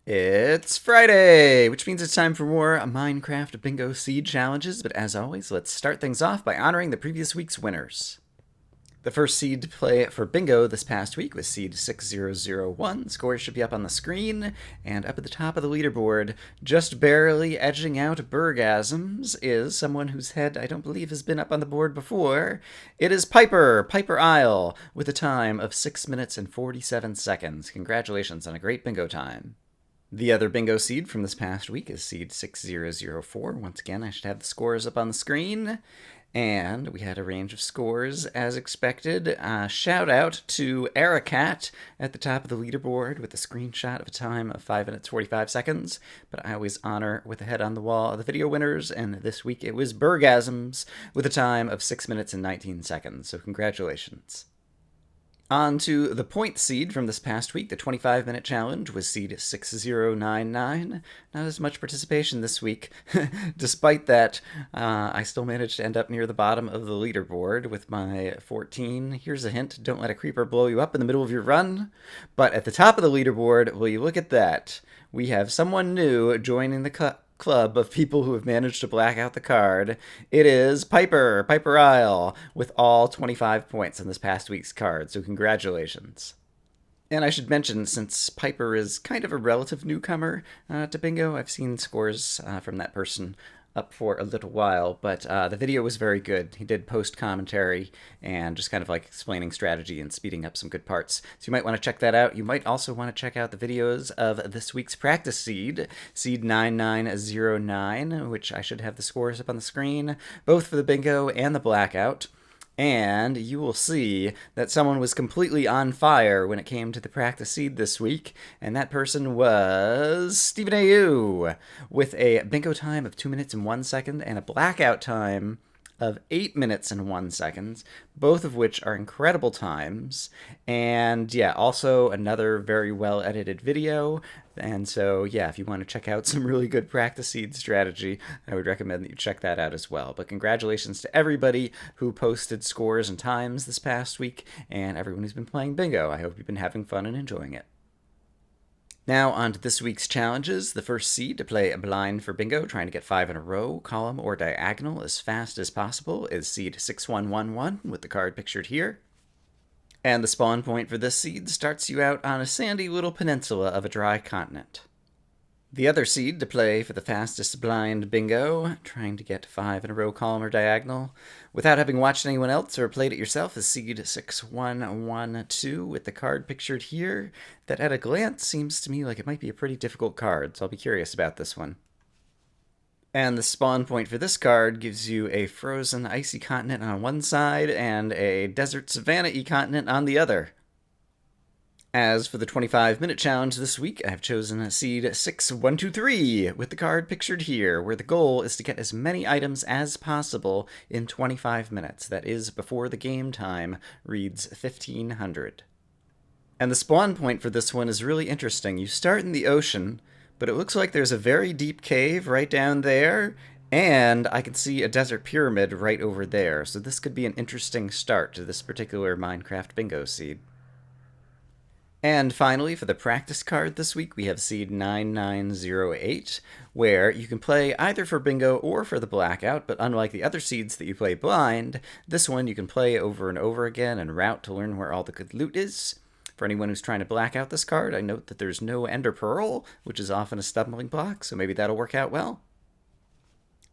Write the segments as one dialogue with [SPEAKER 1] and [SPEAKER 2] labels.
[SPEAKER 1] It's Friday, which means it's time for more Minecraft Bingo Seed challenges. But as always, let's start things off by honoring the previous week's winners. The first seed to play for Bingo this past week was seed 6001. Scores should be up on the screen, and up at the top of the leaderboard, just barely edging out Bergasms, is someone whose head I don't believe has been up on the board before. It is Piper Isle, with a time of 6 minutes and 47 seconds. Congratulations on a great bingo time. The other bingo seed from this past week is seed 6004. Once again, I should have the scores up on the screen. And we had a range of scores as expected. Shout out to Aracat at the top of the leaderboard with a screenshot of a time of 5 minutes 45 seconds. But I always honor with a head on the wall the video winners, and this week it was Bergasms with a time of 6 minutes and 19 seconds. So congratulations. On to the point seed from this past week. The 25-minute challenge was seed 6099. Not as much participation this week. Despite that, I still managed to end up near the bottom of the leaderboard with my 14. Here's a hint. Don't let a creeper blow you up in the middle of your run. But at the top of the leaderboard, will you look at that? We have someone new joining the club of people who have managed to black out the card. It is Piper Isle, with all 25 points on this past week's card, so congratulations. And I should mention, since Piper is kind of a relative newcomer to Bingo, I've seen scores from that person up for a little while, but the video was very good. He did post commentary and just kind of like explaining strategy and speeding up some good parts. So you might want to check that out. You might also want to check out the videos of this week's practice seed, seed 9909, which I should have the scores up on the screen, both for the bingo and the blackout. And you will see that someone was completely on fire when it came to the practice seed this week, and that person was Stephen A.U. with a bingo time of 2 minutes and 1 second and a blackout time of 8 minutes and 1 second, both of which are incredible times. And yeah, also another very well edited video. And so, yeah, if you want to check out some really good practice seed strategy, I would recommend that you check that out as well. But congratulations to everybody who posted scores and times this past week, and everyone who's been playing bingo. I hope you've been having fun and enjoying it. Now, on to this week's challenges. The first seed to play a blind for bingo, trying to get 5 in a row, column, or diagonal as fast as possible, is seed 6111, with the card pictured here. And the spawn point for this seed starts you out on a sandy little peninsula of a dry continent. The other seed to play for the fastest blind bingo, trying to get 5 in a row, column, or diagonal, without having watched anyone else or played it yourself, is seed 6112, with the card pictured here. That at a glance seems to me like it might be a pretty difficult card, so I'll be curious about this one. And the spawn point for this card gives you a frozen, icy continent on one side and a desert savanna-y continent on the other. As for the 25-minute challenge this week, I've chosen seed 6123 with the card pictured here, where the goal is to get as many items as possible in 25 minutes. That is, before the game time reads 1500. And the spawn point for this one is really interesting. You start in the ocean, but it looks like there's a very deep cave right down there, and I can see a desert pyramid right over there, so this could be an interesting start to this particular Minecraft bingo seed. And finally, for the practice card this week, we have seed 9908, where you can play either for bingo or for the blackout, but unlike the other seeds that you play blind, this one you can play over and over again and route to learn where all the good loot is. For anyone who's trying to black out this card, I note that there's no ender pearl, which is often a stumbling block, so maybe that'll work out well.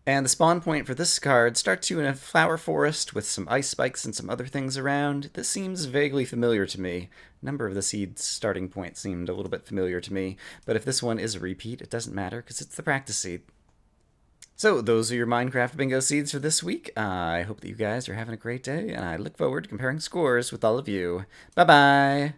[SPEAKER 1] And the spawn point for this card starts you in a flower forest with some ice spikes and some other things around. This seems vaguely familiar to me. A number of the seeds' starting points seemed a little bit familiar to me, but if this one is a repeat, it doesn't matter because it's the practice seed. So those are your Minecraft bingo seeds for this week. I hope that you guys are having a great day, and I look forward to comparing scores with all of you. Bye-bye!